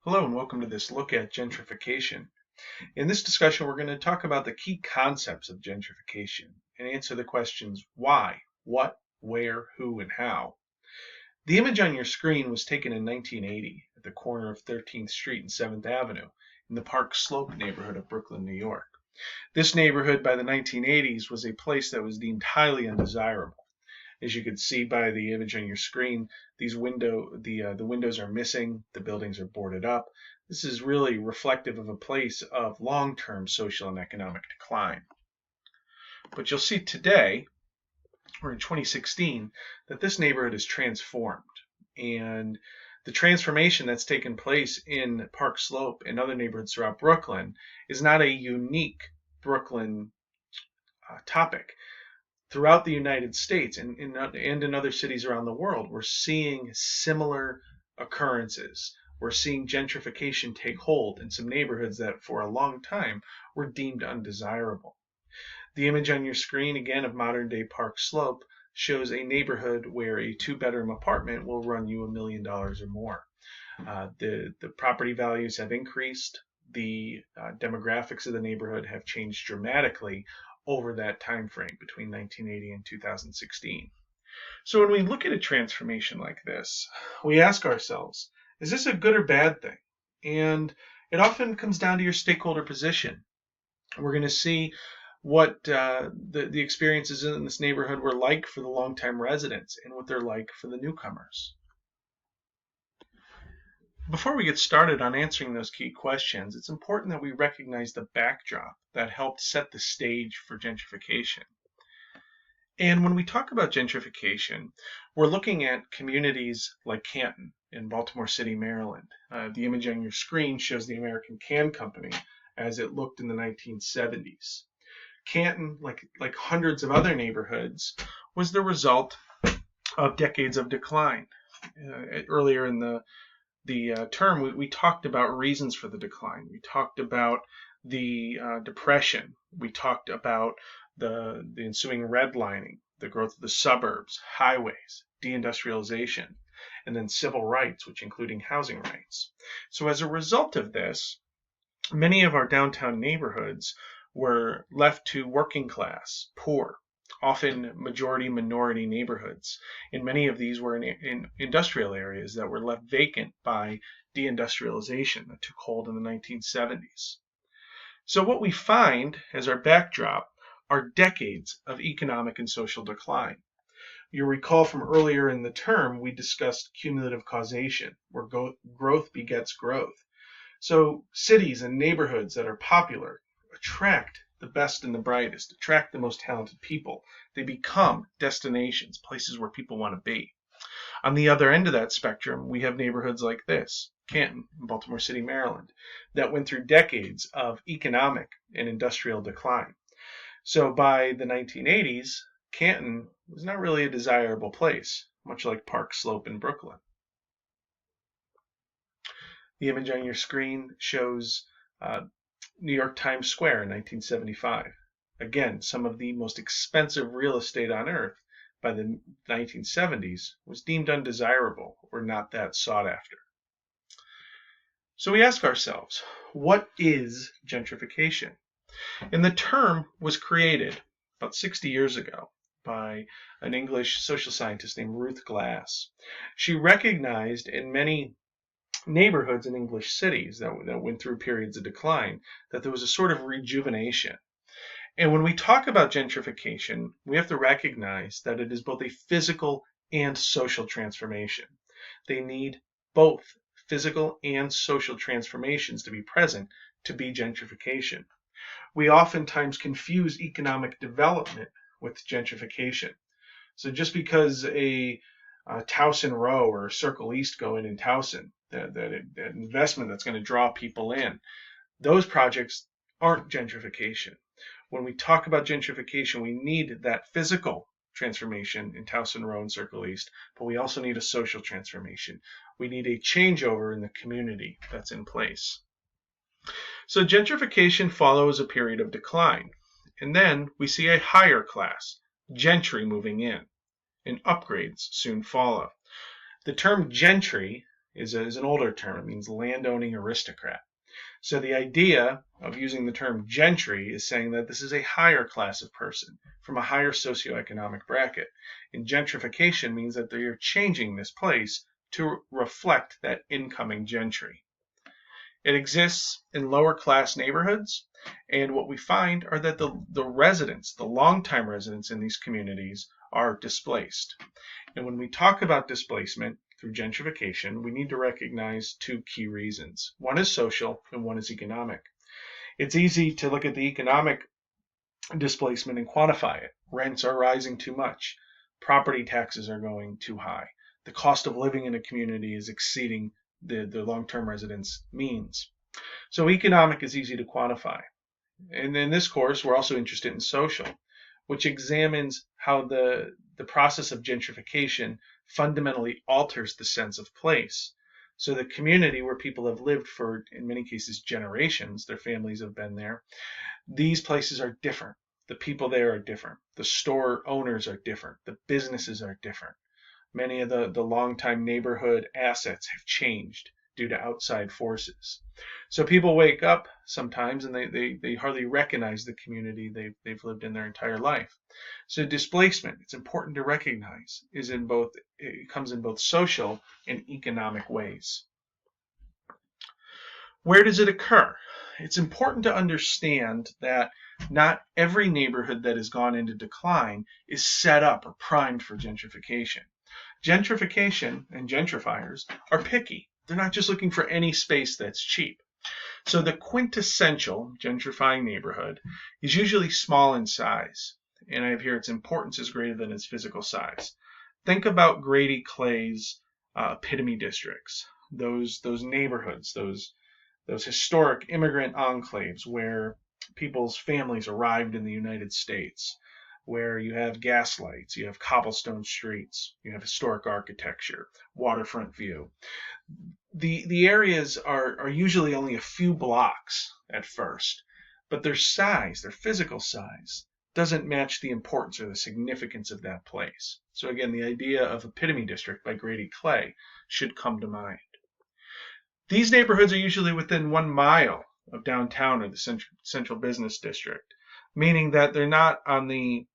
Hello and welcome to this look at gentrification. In this discussion, we're going to talk about the key concepts of gentrification and answer the questions why, what, where, who, and how. The image on your screen was taken in 1980 at the corner of 13th Street and 7th Avenue in the Park Slope neighborhood of Brooklyn, New York. This neighborhood by the 1980s was a place that was deemed highly undesirable. As you can see by the image on your screen, the windows are missing, the buildings are boarded up. This is really reflective of a place of long-term social and economic decline. But you'll see today, or in 2016, that this neighborhood is transformed. And the transformation that's taken place in Park Slope and other neighborhoods throughout Brooklyn is not a unique Brooklyn topic. Throughout the United States and in other cities around the world, we're seeing similar occurrences. We're seeing gentrification take hold in some neighborhoods that for a long time were deemed undesirable. The image on your screen, again, of modern day Park Slope shows a neighborhood where a two-bedroom apartment will run you $1 million or more. The property values have increased. The demographics of the neighborhood have changed dramatically over that time frame between 1980 and 2016. So when we look at a transformation like this, we ask ourselves, is this a good or bad thing? And it often comes down to your stakeholder position. We're going to see what the experiences in this neighborhood were like for the longtime residents and what they're like for the newcomers. Before we get started on answering those key questions, it's important that we recognize the backdrop that helped set the stage for gentrification. And when we talk about gentrification, we're looking at communities like Canton in Baltimore City, Maryland. The image on your screen shows the American Can Company as it looked in the 1970s. Canton, like hundreds of other neighborhoods, was the result of decades of decline. Earlier in the term, we talked about reasons for the decline. We talked about the depression. We talked about the ensuing redlining, the growth of the suburbs, highways, deindustrialization, and then civil rights, which including housing rights. So as a result of this, many of our downtown neighborhoods were left to working class, poor, often majority minority neighborhoods. And many of these were in industrial areas that were left vacant by deindustrialization that took hold in the 1970s. So what we find as our backdrop are decades of economic and social decline. You'll recall from earlier in the term, we discussed cumulative causation, where growth begets growth. So cities and neighborhoods that are popular attract the best and the brightest, attract the most talented people. They become destinations, places where people want to be. On the other end of that spectrum, we have neighborhoods like this, Canton in Baltimore City, Maryland, that went through decades of economic and industrial decline. So by the 1980s, Canton was not really a desirable place, much like Park Slope in Brooklyn. The image on your screen shows New York Times Square in 1975. Again, some of the most expensive real estate on earth by the 1970s was deemed undesirable or not that sought after. So we ask ourselves, what is gentrification? And the term was created about 60 years ago by an English social scientist named Ruth Glass. She recognized in many neighborhoods in English cities that went through periods of decline that there was a sort of rejuvenation. And when we talk about gentrification, we have to recognize that it is both a physical and social transformation. They need both physical and social transformations to be present to be gentrification. We oftentimes confuse economic development with gentrification. So just because a Towson Row or Circle East go in Towson, that investment that's going to draw people in, those projects aren't gentrification. When we talk about gentrification, we need that physical transformation in Towson Row and Circle East, but we also need a social transformation. We need a changeover in the community that's in place. So gentrification follows a period of decline, and then we see a higher class, gentry, moving in, and upgrades soon follow. The term gentry is an older term. It means landowning aristocrat. So the idea of using the term gentry is saying that this is a higher class of person from a higher socioeconomic bracket. And gentrification means that they are changing this place to reflect that incoming gentry. It exists in lower class neighborhoods, and what we find are that the residents, the longtime residents in these communities, are displaced. And when we talk about displacement through gentrification, we need to recognize two key reasons. One is social and one is economic. It's easy to look at the economic displacement and quantify it. Rents are rising too much. Property taxes are going too high. The cost of living in a community is exceeding the long-term residents' means. So economic is easy to quantify. And in this course, we're also interested in social, which examines how the process of gentrification fundamentally alters the sense of place. So the community where people have lived for, in many cases, generations, their families have been there, these places are different. The people there are different. The store owners are different. The businesses are different. Many of the longtime neighborhood assets have changed due to outside forces. So people wake up sometimes and they hardly recognize the community they've lived in their entire life. So displacement, it's important to recognize, it comes in both social and economic ways. Where does it occur? It's important to understand that not every neighborhood that has gone into decline is set up or primed for gentrification. Gentrification and gentrifiers are picky. They're not just looking for any space that's cheap. So the quintessential gentrifying neighborhood is usually small in size, and I have here its importance is greater than its physical size. Think about Grady Clay's epitome districts, those neighborhoods, those historic immigrant enclaves where people's families arrived in the United States, where you have gas lights, you have cobblestone streets, you have historic architecture, waterfront view. The areas are usually only a few blocks at first, but their size, their physical size, doesn't match the importance or the significance of that place. So again, the idea of epitome district by Grady Clay should come to mind. These neighborhoods are usually within 1 mile of downtown or the central business district, meaning that they're not on the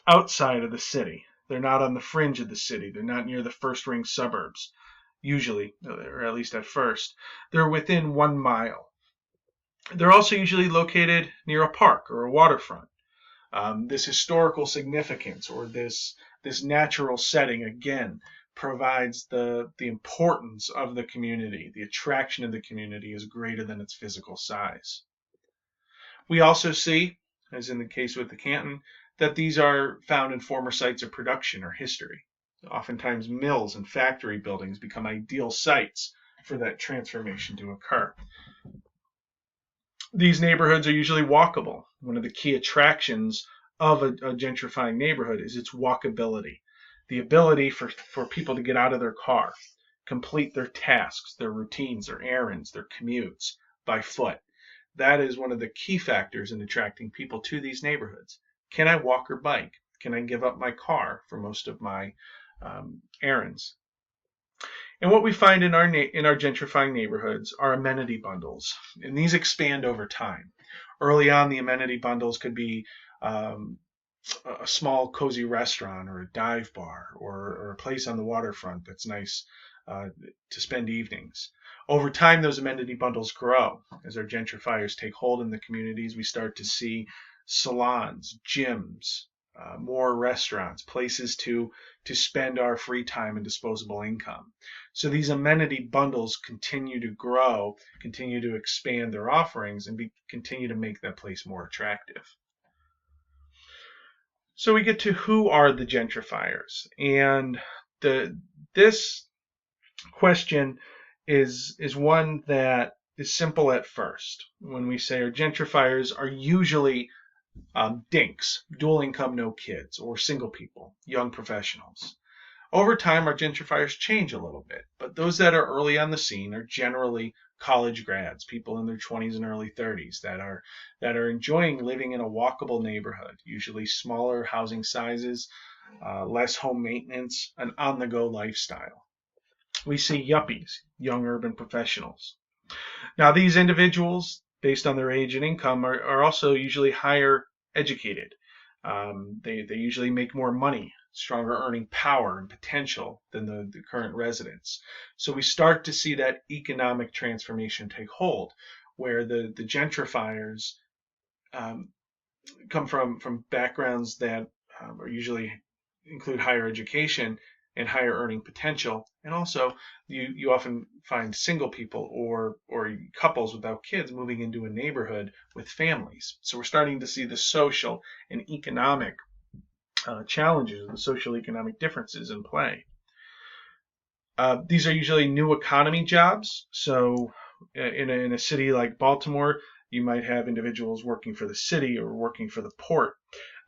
outside of the city. They're not on the fringe of the city. They're not near the first-ring suburbs, usually, or at least at first. They're within 1 mile. They're also usually located near a park or a waterfront. This historical significance or this natural setting, again, provides the importance of the community. The attraction of the community is greater than its physical size. We also see, as in the case with the Canton, that these are found in former sites of production or history. Oftentimes mills and factory buildings become ideal sites for that transformation to occur. These neighborhoods are usually walkable. One of the key attractions of a gentrifying neighborhood is its walkability. The ability for people to get out of their car, complete their tasks, their routines, their errands, their commutes by foot. That is one of the key factors in attracting people to these neighborhoods. Can I walk or bike? Can I give up my car for most of my errands? And what we find in our gentrifying neighborhoods are amenity bundles, and these expand over time. Early on, the amenity bundles could be a small cozy restaurant or a dive bar or a place on the waterfront that's nice to spend evenings. Over time, those amenity bundles grow. As our gentrifiers take hold in the communities, we start to see salons, gyms, more restaurants, places to spend our free time and disposable income. So these amenity bundles continue to grow, continue to expand their offerings, and continue to make that place more attractive. So we get to who are the gentrifiers, and this question is one that is simple at first. When we say our gentrifiers are usually dinks, dual income, no kids, or single people, young professionals. Over time, our gentrifiers change a little bit, but those that are early on the scene are generally college grads, people in their 20s and early 30s that are enjoying living in a walkable neighborhood, usually smaller housing sizes, less home maintenance, an on-the-go lifestyle. we see yuppies, young urban professionals. Now, these individuals, based on their age and income, are also usually higher educated. They usually make more money, stronger earning power and potential than the current residents. So we start to see that economic transformation take hold, where the gentrifiers um, come from backgrounds that are usually include higher education and higher earning potential, and also you often find single people or couples without kids moving into a neighborhood with families. So we're starting to see the social and economic challenges, the social economic differences in play. These are usually new economy jobs. So in a city like Baltimore, you might have individuals working for the city or working for the port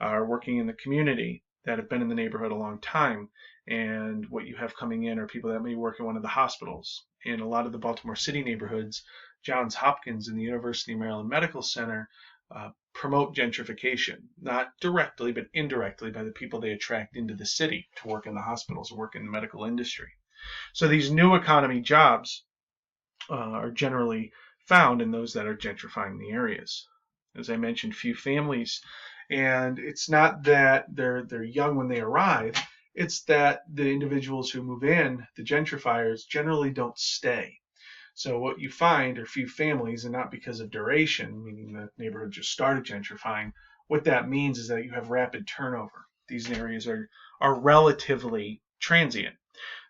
or working in the community that have been in the neighborhood a long time. And what you have coming in are people that may work in one of the hospitals. In a lot of the Baltimore City neighborhoods, Johns Hopkins and the University of Maryland Medical Center promote gentrification, not directly, but indirectly by the people they attract into the city to work in the hospitals or work in the medical industry. So these new economy jobs are generally found in those that are gentrifying the areas. As I mentioned, few families, and it's not that they're young when they arrive. It's that the individuals who move in, the gentrifiers, generally don't stay. So what you find are few families, and not because of duration, meaning the neighborhood just started gentrifying. What that means is that you have rapid turnover. These areas are relatively transient.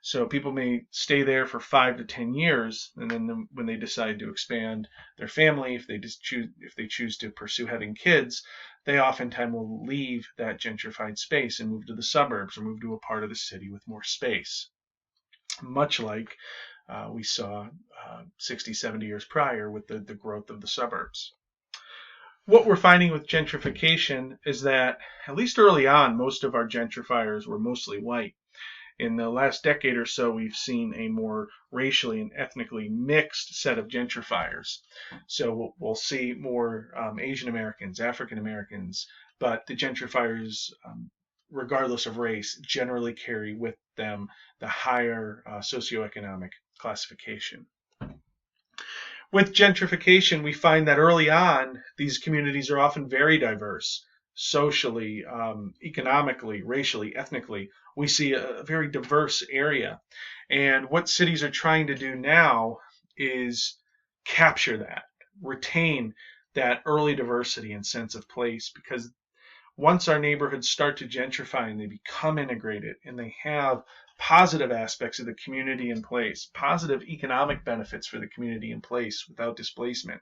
So people may stay there for 5 to 10 years, and then when they decide to expand their family, if they choose to pursue having kids, they oftentimes will leave that gentrified space and move to the suburbs or move to a part of the city with more space. Much like we saw 60, 70 years prior with the growth of the suburbs. What we're finding with gentrification is that, at least early on, most of our gentrifiers were mostly white. In the last decade or so, we've seen a more racially and ethnically mixed set of gentrifiers. So we'll see more Asian Americans, African Americans, but the gentrifiers, regardless of race, generally carry with them the higher socioeconomic classification. With gentrification, we find that early on, these communities are often very diverse socially, economically, racially, ethnically. We see a very diverse area. And what cities are trying to do now is capture that, retain that early diversity and sense of place, because once our neighborhoods start to gentrify and they become integrated and they have positive aspects of the community in place, positive economic benefits for the community in place without displacement,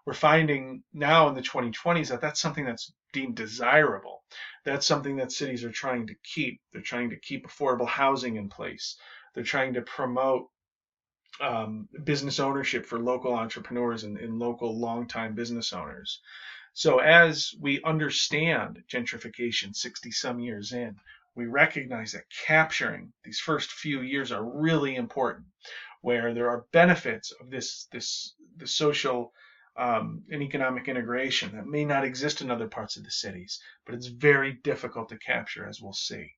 we're finding now in the 2020s that that's something that's deemed desirable. That's something that cities are trying to keep. They're trying to keep affordable housing in place. They're trying to promote business ownership for local entrepreneurs and local longtime business owners. So as we understand gentrification 60 some years in, we recognize that capturing these first few years are really important, where there are benefits of the social and economic integration that may not exist in other parts of the cities, but it's very difficult to capture, as we'll see.